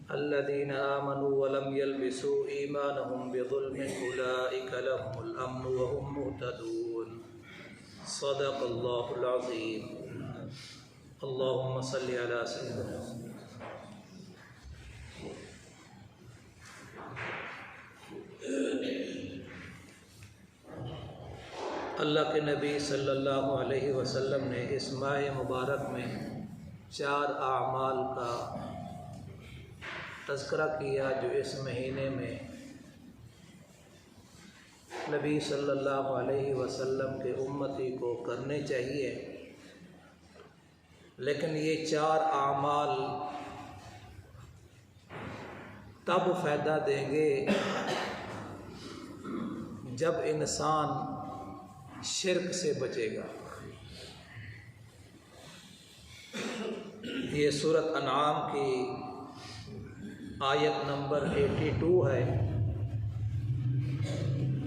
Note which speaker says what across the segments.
Speaker 1: अल्लज़ीना आमनू वलम यल्बिसू ईमानहुम बिज़ुल्मिन उलाइका लहुमुल अम्नु व हुम मुहतदून। सदक़ल्लाहुल अज़ीम। अल्लाहुम्मा सल्लि अला सय्यिदिना। अल्लाह के नबी सल्लल्लाहु अलैहि वसल्लम ने इस माह मुबारक में 4 आमाल का तज़किरा किया जो इस महीने में नबी सल्लल्लाहु अलैहि वसल्लम के उम्मती को करने चाहिए। लेकिन ये 4 आमाल तब फ़ायदा देंगे जब इंसान शिर्क से बचेगा। ये सूरत अनआम की आयत नंबर 82 है।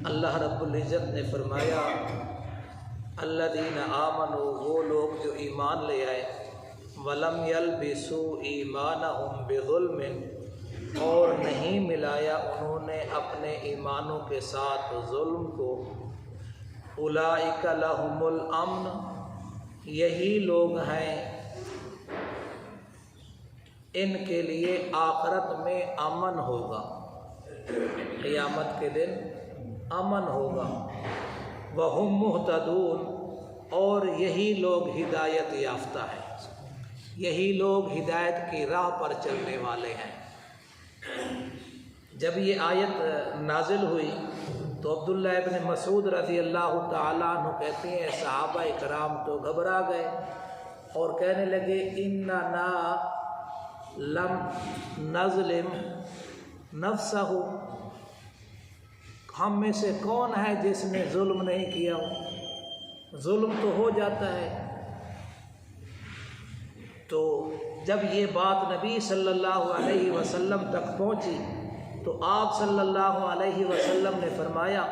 Speaker 1: अल्लाह रब्बुल इज़्ज़त ने फरमाया अल्लज़ीना आमनू, वो लोग जो ईमान ले आए, वलम यल्बिसू ईमानहुम बिज़ुल्मिन, और नहीं मिलाया उन्होंने अपने ईमानों के साथ जुल्म को, उलाइका लहुमुल अम्न, यही लोग हैं इनके लिए आखिरत में अमन होगा, क़यामत के दिन अमन होगा। वहुम मुहतदून, और यही लोग हिदायत याफ्ता हैं, यही लोग हिदायत की राह पर चलने वाले हैं। जब ये आयत नाजिल हुई तो अब्दुल्लाह इब्न मसूद रज़ी अल्लाह ताला अन्हु कहते हैं सहाबा इकराम तो घबरा गए और कहने लगे इन्ना लम नज़लिम नफ्सहु, हम में से कौन है जिसने जुल्म नहीं किया हो, जुल्म तो हो जाता है। तो जब ये बात नबी सल्लल्लाहु अलैहि वसल्लम तक पहुँची तो आप सल्लल्लाहु अलैहि वसल्लम ने फरमाया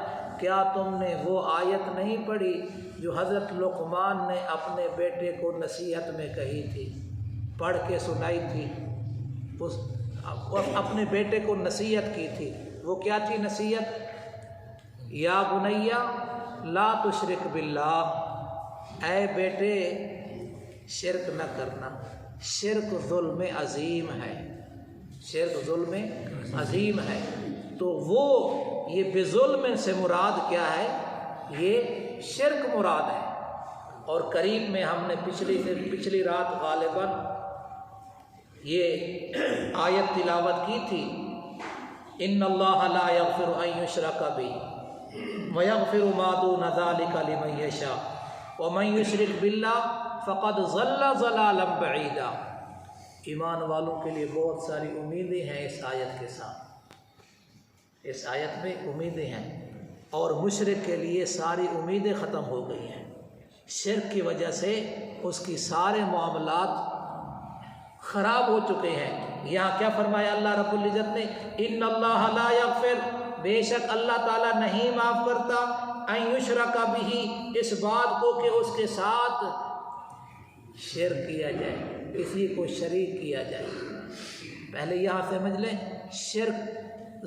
Speaker 1: क्या तुमने वो आयत नहीं पढ़ी जो हज़रत लुक़मान ने अपने बेटे को नसीहत में कही थी, पढ़ के सुनाई थी, उस अपने बेटे को नसीहत की थी। वो क्या थी नसीहत? या बुनैया ला तुशरिक बिल्लाह, ऐ बेटे शिरक न करना, शिरक ज़ुल्म अज़ीम है, शिरक ज़ुल्म अज़ीम है। तो वो ये बेजुल्म से मुराद क्या है? ये शिरक मुराद है। और करीब में हमने पिछली रात गालिबन ये आयत तिलावत की थी, इन्नल्लाह ला यग़फ़िरु अन युशरक बिही व यग़फ़िरु मा दून ज़ालिका लिमन यशा व मन युशरिक बिल्लाह फ़क़द ज़ल्ल ज़लालन बईदा। ईमान वालों के लिए बहुत सारी उम्मीदें हैं इस आयत के साथ, इस आयत में उम्मीदें हैं, और मुशरिक के लिए सारी उम्मीदें ख़त्म हो गई हैं। शिर्क की वजह से उसकी सारे मामलात ख़राब हो चुके हैं। यहाँ क्या फरमाया अल्लाह रब्बुल इज़्ज़त ने, इन्नल्लाह ला यग़फ़िर, बेशक अल्लाह ताला नहीं माफ़ करता, अन युशरक बिही, इस बात को कि उसके साथ शिर्क किया जाए, किसी को शरीक किया जाए। पहले यहाँ समझ लें, शिर्क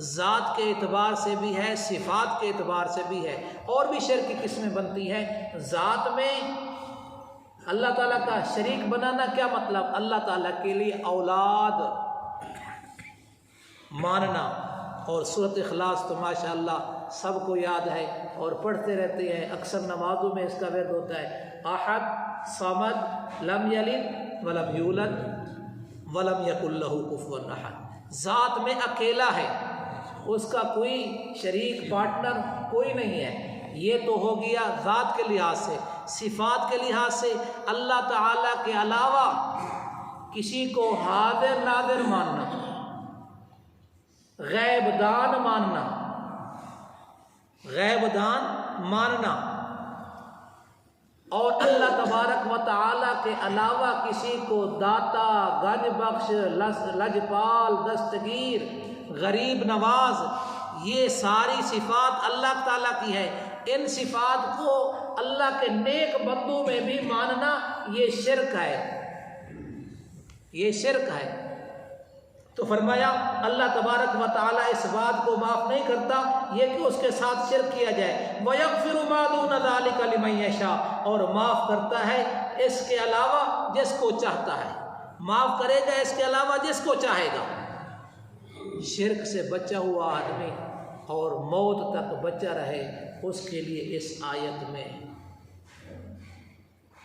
Speaker 1: ज़ात के एतबार से भी है, सिफ़ात के एतबार से भी है। और भी शिर्क की किस्में बनती हैं। ज़ात में अल्लाह ताला का शरीक बनाना, क्या मतलब? अल्लाह ताला के लिए औलाद मानना। और सूरत इखलास तो माशाअल्लाह सबको याद है और पढ़ते रहते हैं, अक्सर नमाज़ों में इसका वर्द होता है, अहद समद लम यलिद वलम यूलद वलम यकुल लहू कुफुवन अहद। ज़ात में अकेला है, उसका कोई शरीक पार्टनर कोई नहीं है। ये तो हो गया ज़ात के लिहाज से। सिफ़ात के लिहाज से अल्लाह ताला के अलावा किसी को हाज़िर नाज़िर मानना, गैबदान मानना, गैबदान मानना, और अल्लाह तबारक व तआला के अलावा किसी को दाता, गंज बख्श, लजपाल, दस्तगीर, गरीब नवाज, ये सारी सिफ़ात अल्लाह ताला की है। इन सिफ़ात को अल्लाह के नेक बंदों में भी मानना ये शिर्क है, ये शिर्क है। तो फरमाया अल्लाह तबारक व तआला इस बात को माफ़ नहीं करता ये कि उसके साथ शिरक किया जाए। वयग़फ़िरु मा दून ज़ालिका लिमन यशा, और माफ़ करता है इसके अलावा जिसको चाहता है, माफ़ करेगा इसके अलावा जिसको चाहेगा। शिरक से बचा हुआ आदमी और मौत तक बचा रहे उसके लिए इस आयत में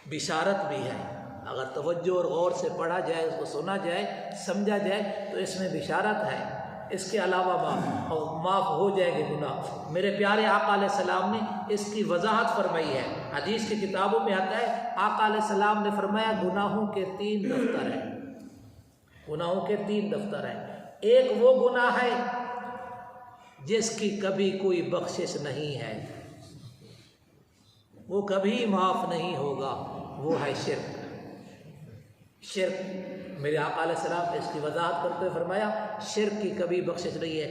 Speaker 1: बिशारत भी है। अगर तवज्जो और गौर से पढ़ा जाए, उसको सुना जाए, समझा जाए तो इसमें बिशारत है। इसके अलावा माफ़ हो जाएंगे गुनाह। मेरे प्यारे आका अलैहिस्सलाम ने इसकी वजाहत फरमाई है। हदीस की किताबों में आता है आका अलैहिस्सलाम ने फरमाया गुनाहों के 3 दफ्तर हैं, गुनाहों के 3 दफ्तर हैं। एक वो गुनाह है जिसकी कभी कोई बख्शिश नहीं है, वो कभी माफ़ नहीं होगा, वो है शिर्क। शिर्क मेरे आका अलैहिस्सलाम ने इसकी वजाहत करते हुए फरमाया शिर्क की कभी बख्शिश नहीं है,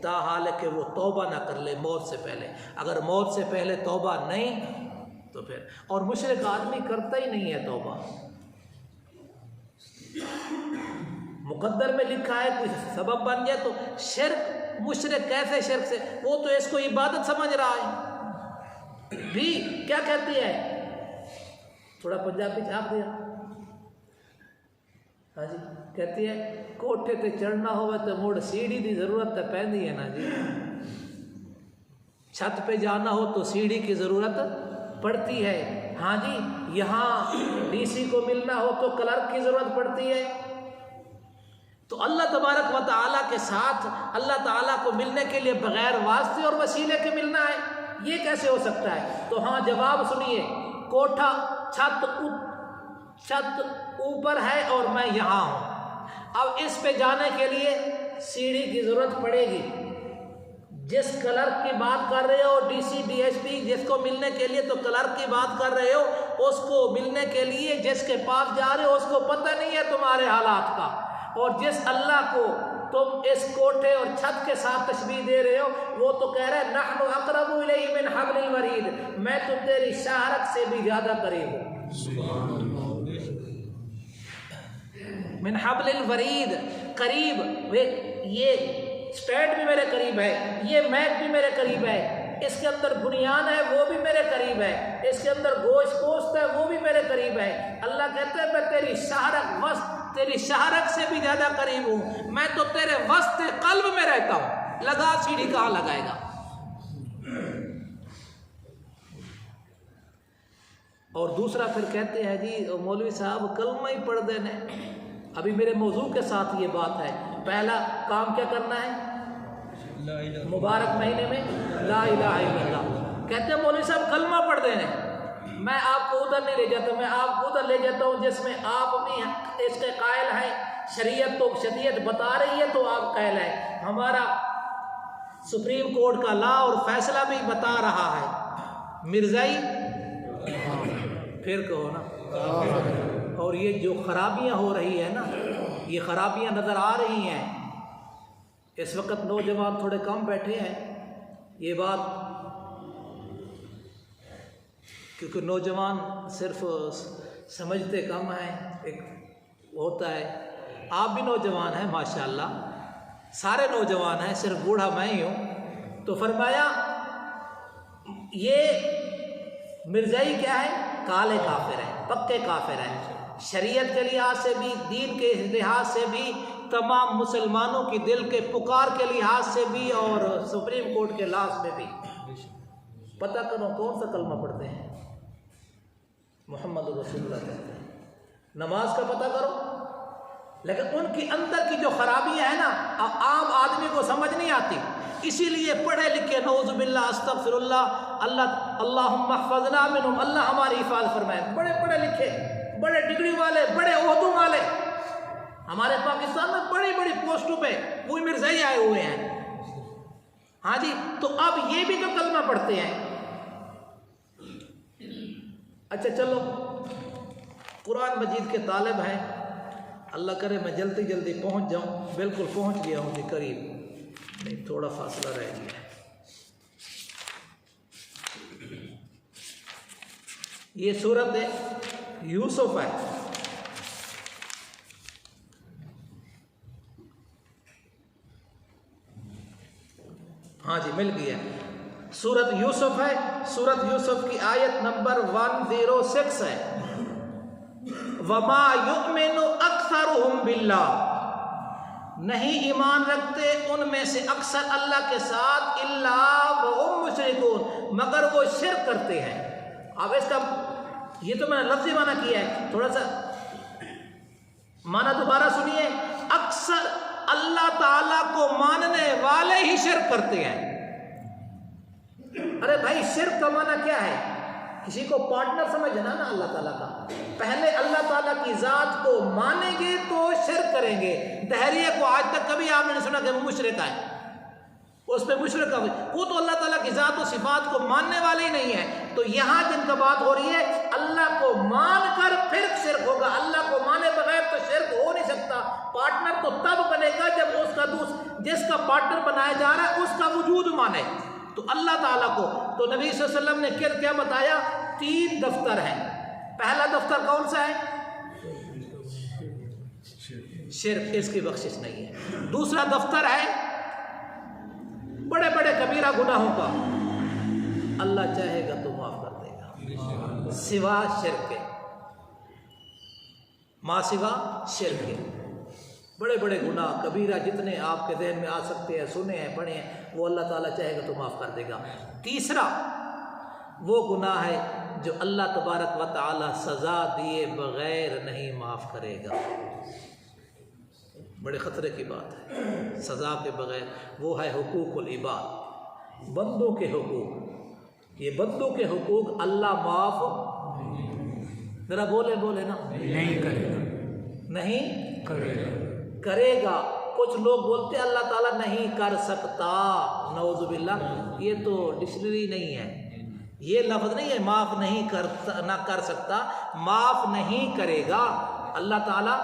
Speaker 1: ताहाल कि वो तौबा ना कर ले मौत से पहले। अगर मौत से पहले तौबा नहीं तो फिर, और मुशरिक आदमी करता ही नहीं है तौबा। मुकद्दर में लिखा है कोई सबब बन गया तो शिर्क, मुशरिक कैसे शिर्क से, वो तो इसको इबादत समझ रहा है। भी क्या कहती है, थोड़ा पंजाबी छाप दिया, हाँ जी, कहती है कोठे ते चढ़ना होवे तो मुड़ सीढ़ी की जरूरत तो पैंदी है ना जी, छत पे जाना हो तो सीढ़ी की ज़रूरत पड़ती है। हाँ जी, यहाँ डीसी को मिलना हो तो क्लर्क की ज़रूरत पड़ती है। तो अल्लाह तबारक व तआला के साथ अल्लाह ताला को मिलने के लिए बग़ैर वास्ते और वसीले के मिलना है, ये कैसे हो सकता है? तो हाँ, जवाब सुनिए, कोठा छत ऊपर है और मैं यहाँ हूँ। अब इस पे जाने के लिए सीढ़ी की ज़रूरत पड़ेगी। जिस क्लर्क की बात कर रहे हो, डीसी डीएसपी जिसको मिलने के लिए, तो क्लर्क की बात कर रहे हो, उसको मिलने के लिए जिसके पास जा रहे हो उसको पता नहीं है तुम्हारे हालात का। और जिस अल्लाह को तुम इस कोठे और छत के साथ तशबीह दे रहे हो, वो तो कह रहा है नहनु अक़रबु इलैहि मिन हब्लिल वरीद, मैं तो तेरी शाहरक से भी ज़्यादा करीब हूँ। मिन हब्लिल वरीद, करीब, वे ये स्टैंड भी मेरे करीब है, ये मैक भी मेरे करीब है, इसके अंदर बुनियान है वो भी मेरे करीब है, इसके अंदर गोश्त है वो भी मेरे करीब है। अल्लाह कहते हैं मैं तेरी शाहरक वस्त, तेरी शाहरक से भी ज़्यादा करीब हूँ, मैं तो तेरे वस्त कल्ब में रहता हूँ। लगा सीढ़ी कहाँ लगाएगा? और दूसरा फिर कहते हैं जी मौलवी साहब कलमा ही पढ़ देने। अभी मेरे मौजू के साथ ये बात है। पहला काम क्या करना है? मुबारक महीने में ला इलाहा इल्लल्लाह। कहते हैं मौलवी साहब कलमा पढ़ देने। मैं आपको उधर नहीं ले जाता, मैं आपको उधर ले जाता हूँ जिसमें आप भी इसके कायल हैं। शरीयत तो शरीयत बता रही है तो आप कायल है। हमारा सुप्रीम कोर्ट का लॉ और फैसला भी बता रहा है। मिर्ज़ाई फिर कहो ना। और ये जो खराबियाँ हो रही है ना, ये खराबियाँ नज़र आ रही हैं। इस वक्त नौजवान थोड़े कम बैठे हैं, ये बात, क्योंकि नौजवान सिर्फ समझते कम हैं। एक होता है, आप भी नौजवान हैं माशाल्लाह, सारे नौजवान हैं, सिर्फ बूढ़ा मैं ही हूँ। तो फरमाया ये मिर्ज़ाई क्या है? काले काफिर हैं, पक्के काफिर हैं। शरीयत के लिहाज से भी, दीन के लिहाज से भी, तमाम मुसलमानों की दिल के पुकार के लिहाज से भी, और सुप्रीम कोर्ट के लिहाज में भी। पता करो कौन सा कलमा पढ़ते हैं? मोहम्मद रसूलुल्लाह कहते हैं। नमाज का पता करो, लेकिन उनकी अंदर की जो खराबियां है ना, आम आदमी को समझ नहीं आती। इसीलिए पढ़े लिखे नऊज़ुबिल्लाह अस्तग़फिरुल्लाह अल्लाहुम्मा हफ़ज़ना मिनहुम, अल्लाह हमारी हिफाज़त फरमाए। बड़े पढ़े लिखे, बड़े डिग्री वाले, बड़े ओहदों वाले हमारे पाकिस्तान में बड़ी बड़ी पोस्टों पे वो मिर्ज़ाई आए हुए हैं। हाँ जी, तो अब ये भी तो कलमा पढ़ते हैं। अच्छा चलो, कुरान मजीद के तालिब हैं, अल्लाह करे मैं जल्दी जल्दी पहुंच जाऊं। बिल्कुल पहुंच गया हूं जी, करीब नहीं, थोड़ा फासला रह गया है। ये सूरत यूसुफ है। हाँ जी मिल गया। सूरत यूसुफ है, सूरत यूसुफ की आयत नंबर 106 है। वमा युमिनु अक्सरुहुम बिल्लाह, नहीं ईमान रखते उनमें से अक्सर अल्लाह के साथ, इल्ला वहुम मुशरिकून, मगर वो शिर्क करते हैं। अब इसका ये तो मैंने लफ्ज़ी माना किया है, थोड़ा सा माना दोबारा सुनिए। अक्सर अल्लाह ताला को मानने वाले ही शिर्क करते हैं। अरे भाई शिर्क का माना क्या है? किसी को पार्टनर समझना ना अल्लाह ताला का। पहले अल्लाह ताला की ज़ात को मानेंगे तो शिर्क करेंगे। दहरिया को आज तक कभी आपने नहीं सुना कि वो मुशरिक है, उस पर मुशरिक है, वो तो अल्लाह ताला की ज़ात और सिफात को मानने वाले ही नहीं है। तो यहाँ जिनका बात हो रही है अल्लाह को मान कर फिर शिर्क होगा। अल्लाह को माने बगैर तो शिर्क हो नहीं सकता। पार्टनर तो तब बनेगा जब उसका जिसका पार्टनर बनाया जा रहा है उसका वजूद माने। तो अल्लाह ताला को तो नबी सल्लल्लाहु अलैहि वसल्लम ने क्या बताया? 3 दफ्तर हैं। पहला दफ्तर कौन सा है? शिर्क, इसकी बख्शिश नहीं है। दूसरा दफ्तर है बड़े बड़े कबीरा गुनाहों का, अल्लाह चाहेगा तो माफ कर देगा, सिवा शिर्क के, माँ सिवा शिर्क के। बड़े बड़े गुनाह कबीरा जितने आपके ज़हन में आ सकते हैं, सुने हैं, पढ़े हैं, वो अल्लाह ताला चाहेगा तो माफ़ कर देगा। तीसरा वो गुनाह है जो अल्लाह तबारक व तआला सज़ा दिए बग़ैर नहीं माफ़ करेगा। बड़े ख़तरे की बात है, सज़ा के बग़ैर। वो है हुकूकुल इबाद, बंदों के हुकूक। ये बंदों के हुकूक अल्लाह माफ़, ज़रा बोले बोले ना, नहीं करेगा, नहीं करेगा। कुछ लोग बोलते अल्लाह ताला नहीं कर सकता, नऊज़ुबिल्लाह। ये तो डिक्शनरी नहीं है, ये लफ्ज़ नहीं है माफ़ नहीं करता, ना कर सकता, माफ़ नहीं करेगा। अल्लाह ताला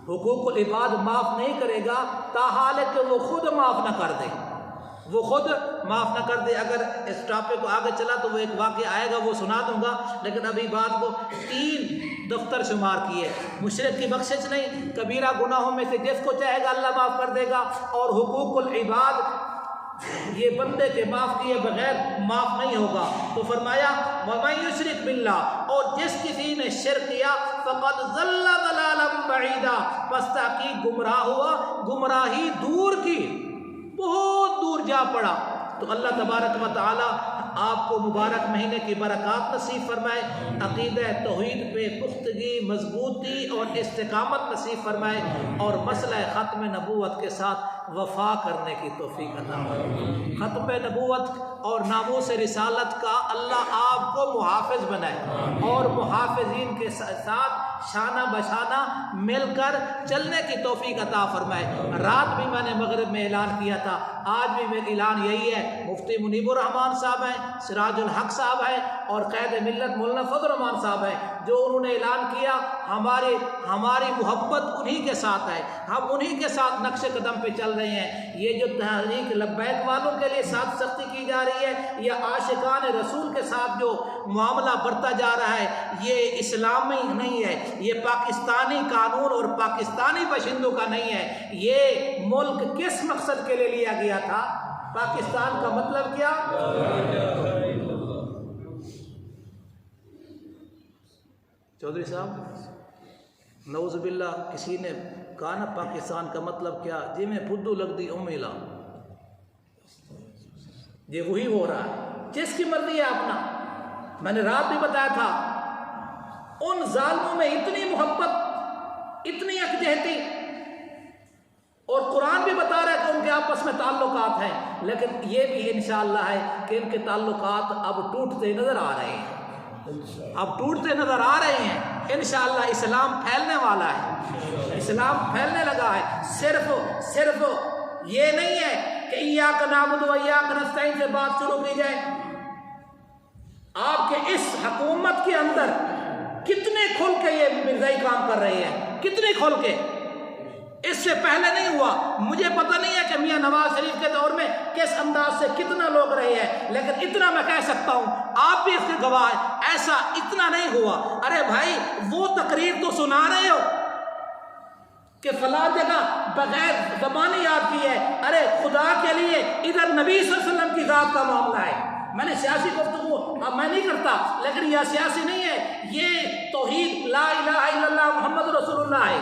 Speaker 1: हुकूकुल इबाद माफ़ नहीं करेगा, ताहाल कि वो खुद माफ़ ना कर दे, वो खुद माफ़ ना कर दे। अगर इस टॉपिक को आगे चला तो वो एक वाक़या आएगा, वो सुना दूंगा, लेकिन अभी बात को 3 दफ्तर शुमार किए। मुशरिक की बख्शिश नहीं, कबीरा गुनाहों में से जिसको चाहेगा अल्लाह माफ़ कर देगा, और हुकूकुल इबाद ये बंदे के माफ़ किए बगैर माफ़ नहीं होगा। तो फरमाया वमन युशरिक बिल्लाह, और जिस किसी ने शिर्क किया फ़क़द ज़ल्ला ज़लालन बईदा, पस ताकि गुमराह हुआ, गुमराही दूर की, बहुत दूर जा पड़ा। तो अल्लाह तबारक व तआला आपको मुबारक महीने की बरक़ात नसीब फरमाए, अक़ीदा तौहीद पे पुख्तगी, मजबूती और इस्तिकामत नसीब फरमाए, और मसला ख़त्म नबूवत के साथ वफ़ा करने की तौफ़ीक़ अता फरमाए। ख़त्म नबूवत और नामूस रिसालत का अल्लाह आपको मुहाफ़िज़ बनाए, और मुहाफ़िज़ीन के साथ शाना बशाना मिलकर चलने की तौफ़ीक़ अता फरमाए। रात भी मैंने मग़रिब में ऐलान किया था, आज भी मेरा ऐलान यही है। मुफ्ती मुनीबुर रहमान साहब हैं, सिराजुल हक साहब हैं, और क़ैद मिल्लत मौलाना फज़ल रहमान साहब हैं, जो उन्होंने ऐलान किया हमारी मोहब्बत उन्हीं के साथ है, हम उन्हीं के साथ नक्शे कदम पे चल रहे हैं। ये जो तहरीक लब्बैक वालों के लिए साथ सख्ती की जा रही है, या आशिकान रसूल के साथ जो मामला बरता जा रहा है, ये इस्लामी नहीं है, ये पाकिस्तानी कानून और पाकिस्तानी बाशिंदों का नहीं है। ये मुल्क किस मकसद के लिए लिया गया था? पाकिस्तान का मतलब क्या? चौधरी साहब नऊज़ुबिल्लाह, किसी ने कहा ना पाकिस्तान का मतलब क्या, जिमें फुद्दू लगती उमिला, ये वही हो रहा है, जिसकी मर्जी है अपना। मैंने रात भी बताया था, उन जालिमों में इतनी मोहब्बत, इतनी यकजहती, और कुरान भी बता रहा है कि उनके आपस में ताल्लुकात हैं, लेकिन ये भी इंशाअल्लाह है कि इनके ताल्लुकात अब टूटते नजर आ रहे हैं, अब टूटते नजर आ रहे हैं। इंशाअल्लाह इस्लाम फैलने वाला है, इस्लाम फैलने लगा है। सिर्फ ये नहीं है कि इय्याका नअबुदु व इय्याका नस्तईन से बात शुरू की जाए। आपके इस हुकूमत के अंदर कितने खुल के ये मिर्ज़ाई काम कर रहे हैं, कितने खुल के, इससे पहले नहीं हुआ। मुझे पता नहीं है कि मियां नवाज शरीफ के दौर में किस अंदाज से कितना लोग रहे हैं, लेकिन इतना मैं कह सकता हूं, आप भी इसके गवाह हैं, ऐसा इतना नहीं हुआ। अरे भाई, वो तकरीर तो सुना रहे हो कि फला जगह
Speaker 2: बगैर ज़बानी याद की है। अरे खुदा के लिए इधर नबी सल्लल्लाहु अलैहि वसल्लम की ज़ात का मामला है। मैंने सियासी गुफ्तगू मैं नहीं करता, लेकिन यह सियासी नहीं है, ये तौहीद ला इलाहा इल्लल्लाह मुहम्मद रसूलुल्लाह है,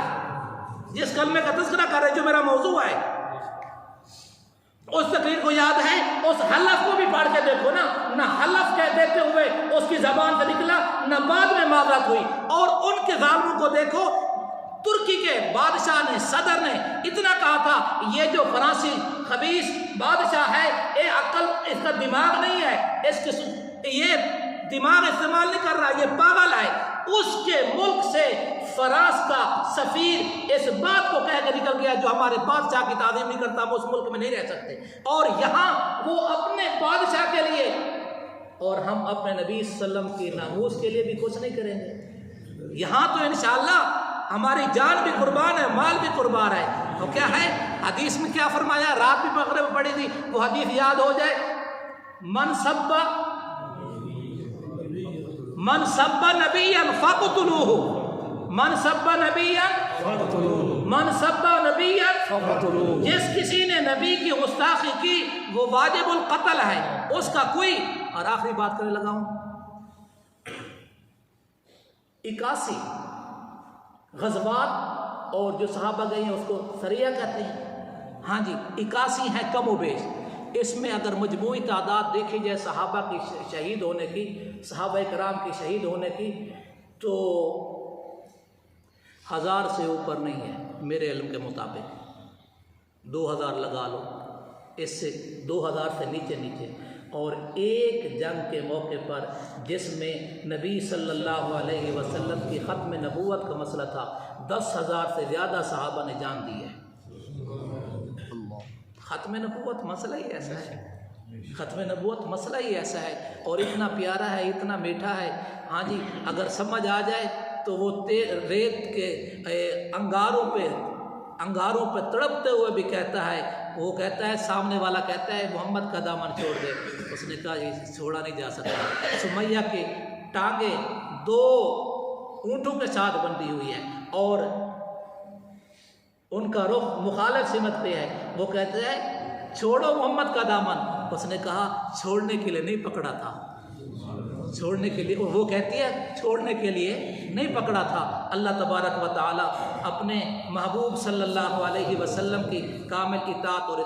Speaker 2: जिस कलमे का तज़किरा कर रहे जो मेरा मौजू है। उस तकरीर को याद है, उस हलफ को भी पढ़ के देखो ना हलफ कह देते हुए उसकी जबान से निकला, न बाद में माजरत हुई। और उनके जालिमों को देखो, तुर्की के बादशाह ने, सदर ने इतना कहा था, ये जो फ्रांसी खबीस बादशाह है, ये अक्ल, इसका दिमाग नहीं है, इसके ये दिमाग इस्तेमाल नहीं कर रहा, ये पागल है। उसके मुल्क से फरास का सफीर इस बात को कह के निकल गया, जो हमारे बादशाह की ताज़ीम नहीं करता वो उस मुल्क में नहीं रह सकते। और यहाँ वो अपने बादशाह के लिए और हम अपने नबी सल्लम की नामूस के लिए भी कुछ नहीं करेंगे। यहाँ तो इंशाअल्लाह हमारी जान भी कुर्बान है, माल भी कुर्बान है। तो क्या है हदीस में क्या फरमाया, रात भी बकरे में पड़ी थी, वो हदीस याद हो जाए, मन सब्बा नबिय्यन फक़्तुलूहु, मन सब्बा नबिय्यन, जिस किसी ने नबी की गुस्ताखी की वो वाजिबुल कत्ल है, उसका कोई। और आखिरी बात करने लगा हूं, 81 गज़वात और जो सहाबा गए हैं उसको सरिया कहते हैं। हाँ जी, 81 है कम उबेश। इसमें अगर मजमूई तादाद देखी जाए सहाबा की शहीद होने की, सहाबा कराम की शहीद होने की, तो 1000 से ऊपर नहीं है मेरे इल्म के मुताबिक। 2000 लगा लो, इससे 2000 से नीचे। और एक जंग के मौके पर जिसमें नबी सल्लल्लाहु अलैहि वसल्लम की ख़त्म नबूवत का मसला था, 10,000 से ज़्यादा सहाबा ने जान दी है। ख़त्म नबूवत मसला ही ऐसा है, ख़त्म नबूवत मसला ही ऐसा है, और इतना प्यारा है, इतना मीठा है। हाँ जी, अगर समझ आ जाए तो वो रेत के अंगारों पे तड़पते हुए भी कहता है, वो कहता है, सामने वाला कहता है मोहम्मद का दामन छोड़ दे। उसने कहा ये छोड़ा नहीं जा सकता। सुमैया की टांगे 2 ऊँटों के साथ बंधी हुई है और उनका रुख मुखालिफ सिमत पे है। वो कहते हैं छोड़ो मोहम्मद का दामन। उसने कहा छोड़ने के लिए नहीं पकड़ा था, छोड़ने के लिए। वो कहती है छोड़ने के लिए नहीं पकड़ा था। अल्लाह तबारक व तआला अपने महबूब सल्लल्लाहु अलैहि वसल्लम की कामिल इताअत और